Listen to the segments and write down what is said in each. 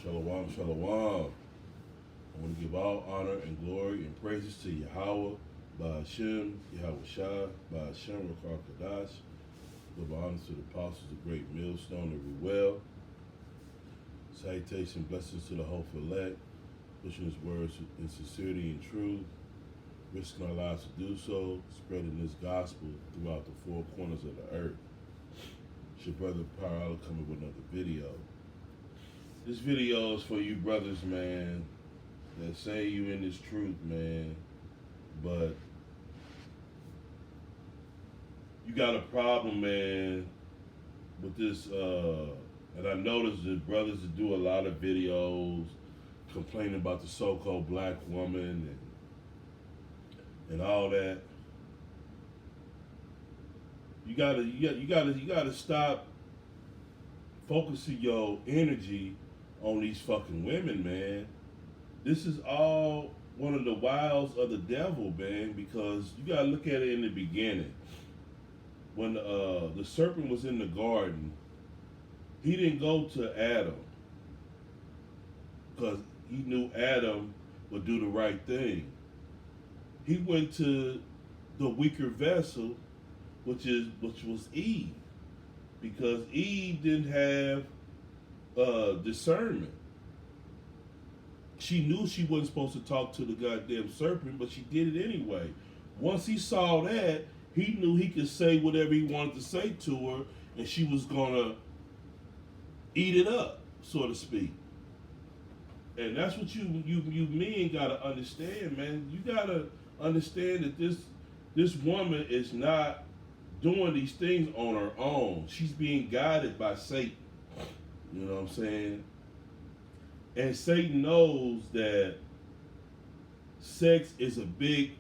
Shalom, shalom. I want to give all honor and glory and praises to Yahweh, Ba'ashem, Yahweh Shah, Ba'ashem, Rakar Kadash. Give honor to the apostles, the great millstone, every well. Salutation, blessings to the hopeful elect, pushing his words in sincerity and truth, risking our lives to do so, spreading this gospel throughout the four corners of the earth. It's your brother Parala coming with another video. This video is for you brothers, man, that say you in this truth, man, but you got a problem, man, with this, and I noticed that brothers that do a lot of videos complaining about the so-called black woman and all that. You gotta stop focusing your energy on these fucking women, man. This is all one of the wiles of the devil, man, because you gotta look at it in the beginning. When the serpent was in the garden, he didn't go to Adam because he knew Adam would do the right thing. He went to the weaker vessel, which was Eve, because Eve didn't have discernment. She knew she wasn't supposed to talk to the goddamn serpent, but she did it anyway. Once he saw that, he knew he could say whatever he wanted to say to her, and she was gonna eat it up, so to speak. And that's what you men gotta understand, man. You gotta understand that this woman is not doing these things on her own. She's being guided by Satan. You know what I'm saying? And Satan knows that sex is a big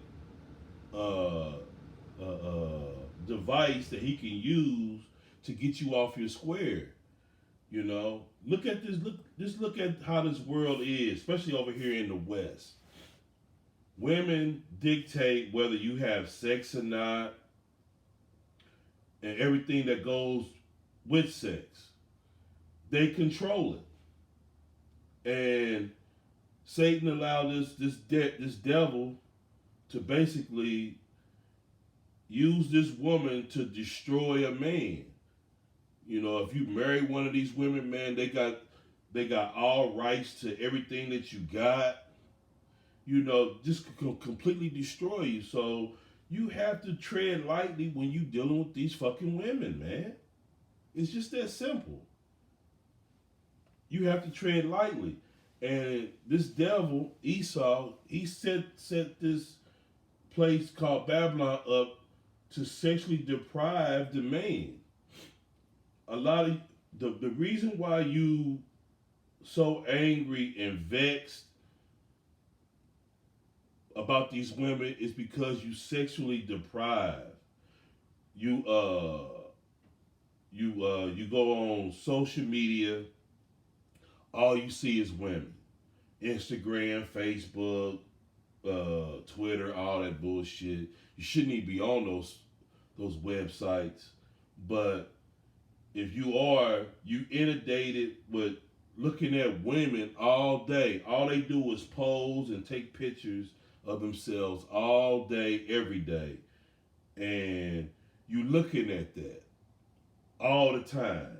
device that he can use to get you off your square. You know, look at this. Look at how this world is, especially over here in the West. Women dictate whether you have sex or not, and everything that goes with sex. They control it, and Satan allowed this devil to basically use this woman to destroy a man. You know, if you marry one of these women, man, they got all rights to everything that you got. You know, just completely destroy you. So you have to tread lightly when you dealing with these fucking women, man. It's just that simple. You have to tread lightly. And this devil, Esau, he set this place called Babylon up to sexually deprive the man. A lot of the reason why you so angry and vexed about these women is because you sexually deprived. You go on social media, all you see is women. Instagram, Facebook, Twitter, all that bullshit. You shouldn't even be on those websites. But if you are, you inundated with looking at women all day. All they do is pose and take pictures of themselves all day, every day. And you looking at that all the time.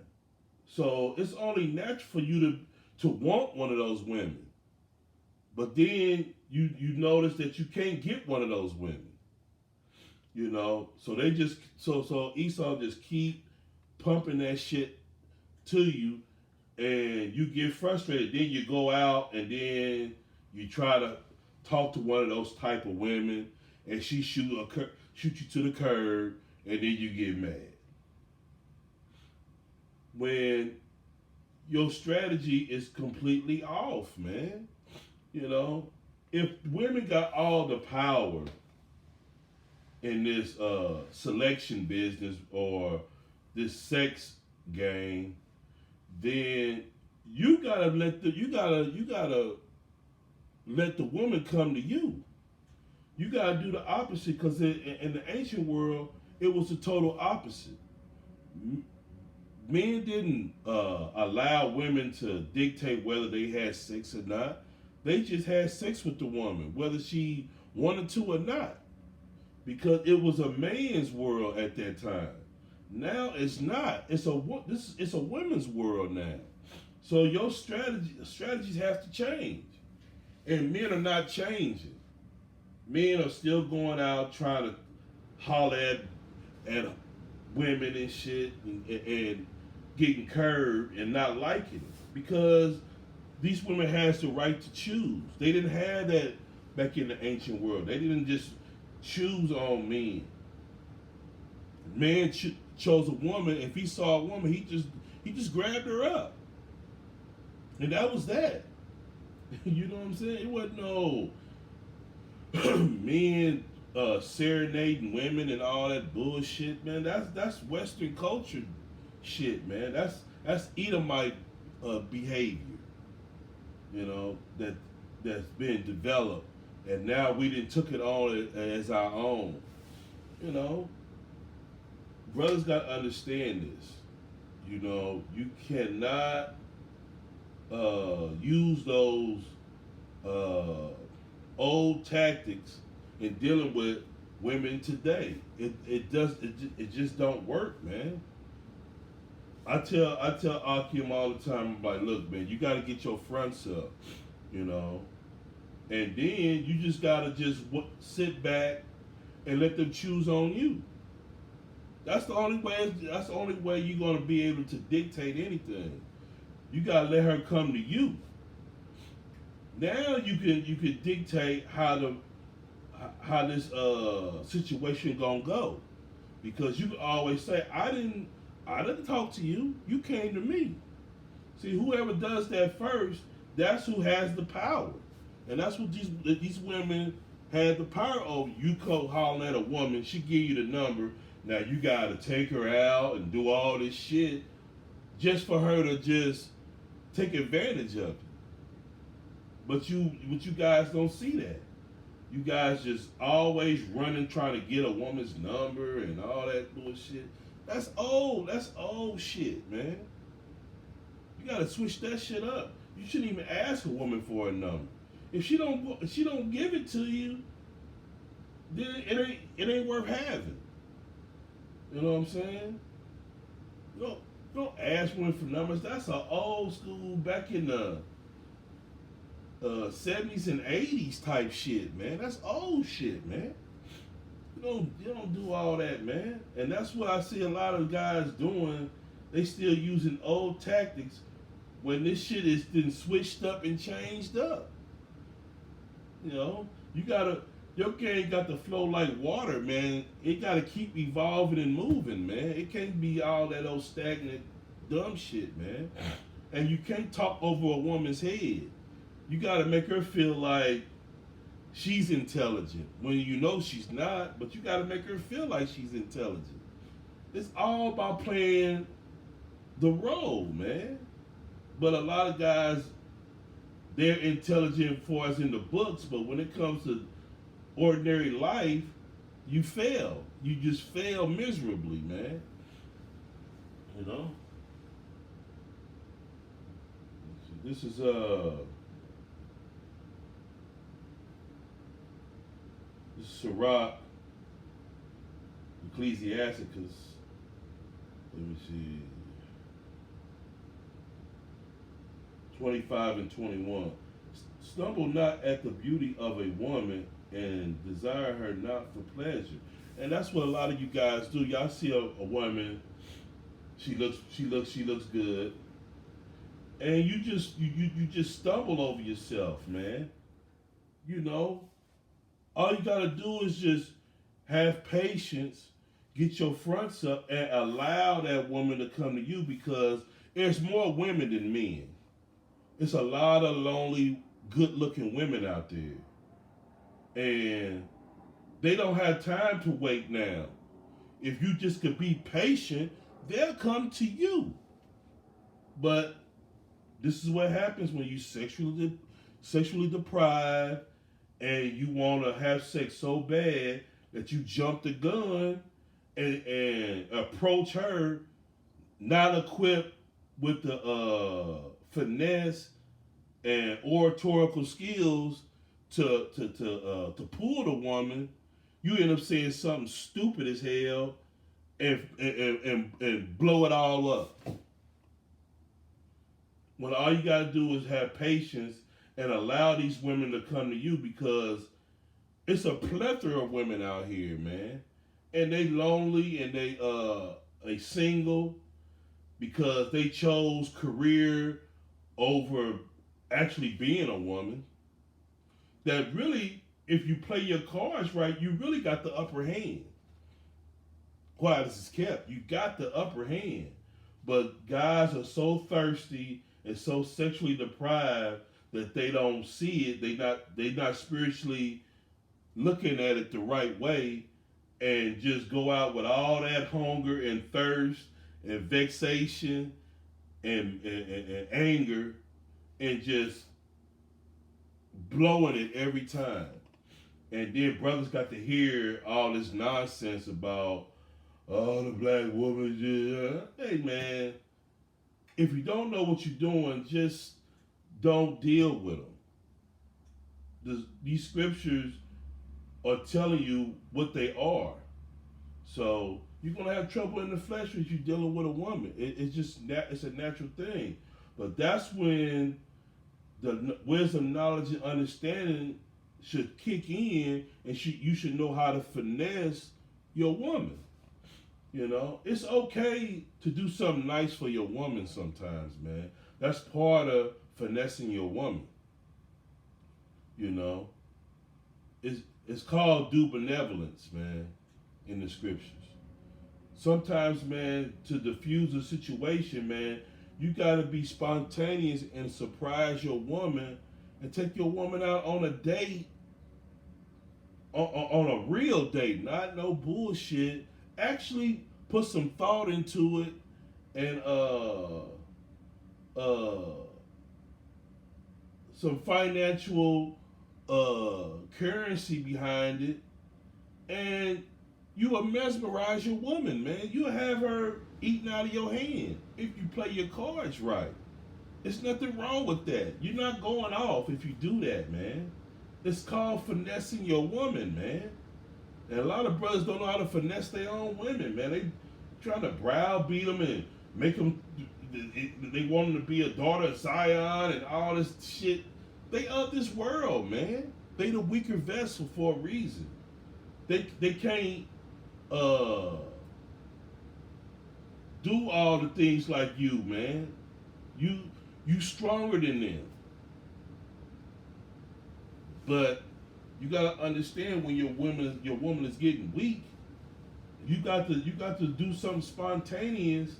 So it's only natural for you to want one of those women. But then you notice that you can't get one of those women. You know, so they just so Esau just keep pumping that shit to you, and you get frustrated. Then you go out and then you try to talk to one of those type of women, and she shoot you to the curb, and then you get mad. When your strategy is completely off, man. You know, if women got all the power in this selection business or this sex game, then you gotta let the woman come to you. You gotta do the opposite, because in the ancient world it was the total opposite. Men didn't allow women to dictate whether they had sex or not. They just had sex with the woman, whether she wanted to or not, because it was a man's world at that time. Now it's not. It's a women's world now. So your strategies have to change, and men are not changing. Men are still going out trying to holler at women and shit, and getting curved and not liking it, because these women has the right to choose. They didn't have that back in the ancient world. They didn't just choose on men. Man chose a woman. If he saw a woman, he just grabbed her up, and that was that. You know what I'm saying? It wasn't no men serenading women and all that bullshit, man. That's Western culture shit, man. That's Edomite behavior, that's been developed, and now we didn't took it on as our own. You know, brothers got to understand this. You cannot use those old tactics in dealing with women today. It just don't work, man. I tell Akim all the time, I'm like, look, man, you got to get your fronts up, you know, and then you just got to sit back and let them choose on you. That's the only way. That's the only way you're gonna be able to dictate anything. You gotta let her come to you. Now you can dictate how this situation gonna go, because you can always say, I didn't talk to you. You came to me. See, whoever does that first, that's who has the power, and that's what these women had the power over. You go hollering at a woman, she give you the number. Now you gotta take her out and do all this shit just for her to just take advantage of you. But you guys don't see that. You guys just always running trying to get a woman's number and all that bullshit. That's old. That's old shit, man. You gotta switch that shit up. You shouldn't even ask a woman for a number. If she don't give it to you, then it ain't worth having. You know what I'm saying? Don't ask women for numbers. That's an old school, back in the 70s and 80s type shit, man. That's old shit, man. You don't do all that, man. And that's what I see a lot of guys doing. They still using old tactics when this shit is been switched up and changed up. Your game got to flow like water, man. It got to keep evolving and moving, man. It can't be all that old stagnant dumb shit, man. And you can't talk over a woman's head. You got to make her feel like she's intelligent when you know she's not, but you got to make her feel like she's intelligent. It's all about playing the role, man. But a lot of guys, they're intelligent for us in the books, but when it comes to ordinary life, you fail. You just fail miserably, man. This is Sirach, Ecclesiasticus. Let me see. 25 and 21. Stumble not at the beauty of a woman, and desire her not for pleasure. And that's what a lot of you guys do. Y'all see a woman, she looks good, and you just stumble over yourself, man. All you gotta do is just have patience, get your fronts up, and allow that woman to come to you, because there's more women than men. It's a lot of lonely, good-looking women out there. And they don't have time to wait now. If you just could be patient, they'll come to you. But this is what happens when you sexually deprived, and you want to have sex so bad that you jump the gun and approach her not equipped with the finesse and oratorical skills to pull the woman, you end up saying something stupid as hell and blow it all up. When all you gotta do is have patience and allow these women to come to you, because it's a plethora of women out here, man, and they lonely and they single because they chose career over actually being a woman. That really, if you play your cards right, you really got the upper hand. Quiet as it's kept, you got the upper hand. But guys are so thirsty and so sexually deprived that they don't see it. They not spiritually looking at it the right way, and just go out with all that hunger and thirst and vexation and anger, and just blowing it every time. And then brothers got to hear all this nonsense about, oh, the black woman. Yeah. Hey, man, if you don't know what you're doing, just don't deal with them. These scriptures are telling you what they are. So you're gonna have trouble in the flesh if you're dealing with a woman. It's just it's a natural thing. But that's when the wisdom, knowledge, and understanding should kick in, and you should know how to finesse your woman. You know, it's okay to do something nice for your woman sometimes, man. That's part of finessing your woman. You know, it's called due benevolence, man, in the scriptures. Sometimes, man, to diffuse a situation, man, you gotta be spontaneous and surprise your woman, and take your woman out on a date, on a real date, not no bullshit. Actually, put some thought into it, and some financial currency behind it, and you will mesmerize your woman, man. You'll have her eating out of your hand if you play your cards right. There's nothing wrong with that. You're not going off if you do that, man. It's called finessing your woman, man. And a lot of brothers don't know how to finesse their own women, man. They trying to browbeat them and make them. They want them to be a daughter of Zion and all this shit. They of this world, man. They the weaker vessel for a reason. They can't do all the things like you, man. You stronger than them. But you gotta understand, when your woman is getting weak, you got to do something spontaneous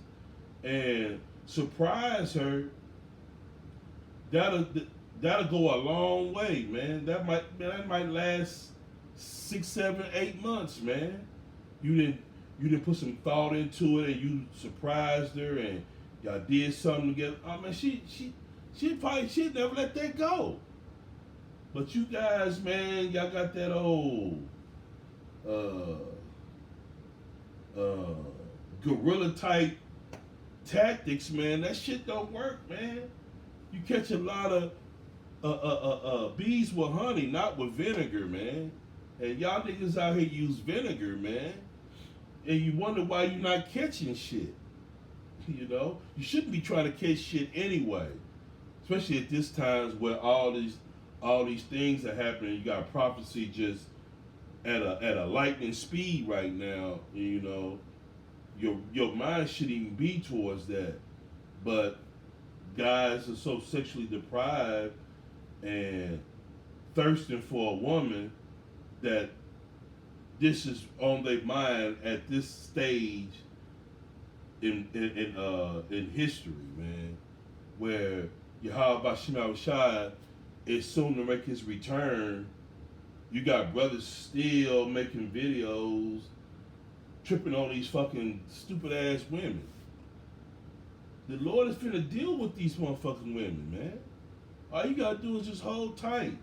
and surprise her. That'll go a long way, man. That might last 6, 7, 8 months, man. You didn't put some thought into it, and you surprised her, and y'all did something together. Oh man, she'd never let that go. But you guys, man, y'all got that old guerrilla type tactics, man. That shit don't work, man. You catch a lot of bees with honey, not with vinegar, man. And y'all niggas out here use vinegar, man. And you wonder why you're not catching shit. You know, you shouldn't be trying to catch shit anyway. Especially at this times where all these things are happening. You got prophecy just at a lightning speed right now. You know, your mind shouldn't even be towards that. But guys are so sexually deprived and thirsting for a woman that this is on their mind at this stage in history, man, where Yahweh Shema Shai is soon to make his return. You got brothers still making videos tripping on these fucking stupid ass women. The Lord is finna deal with these motherfucking women, man. All you gotta do is just hold tight.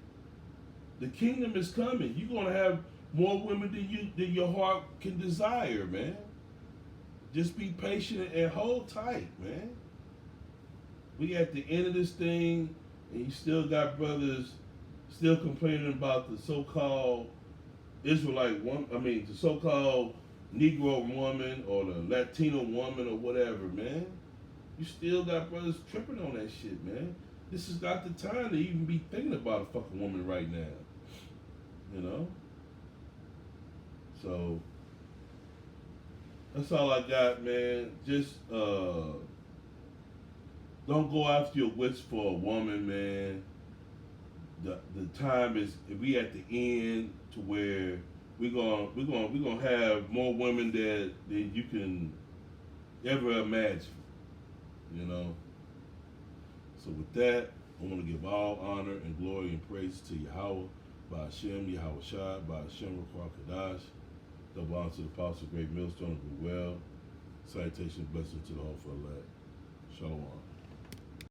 The kingdom is coming. You're gonna have more women than your heart can desire, man. just be patient and hold tight, man. We at the end of this thing, and you still got brothers still complaining about the so-called Israelite woman. I mean, the so-called Negro woman or the Latino woman or whatever, man. You still got brothers tripping on that shit, man. This is not the time to even be thinking about a fucking woman right now. You know? So, that's all I got, man. Just, don't go after your wits for a woman, man. The time is, we at the end to where we're gonna have more women than you can ever imagine. You know. So with that, I want to give all honor and glory and praise to Yahweh, by Hashem, Yahweh Shai, by Hashem, Ruach Kadash. Double honor to the apostle, great millstone of good well. Salutation, blessing to the whole for elect. Shalom.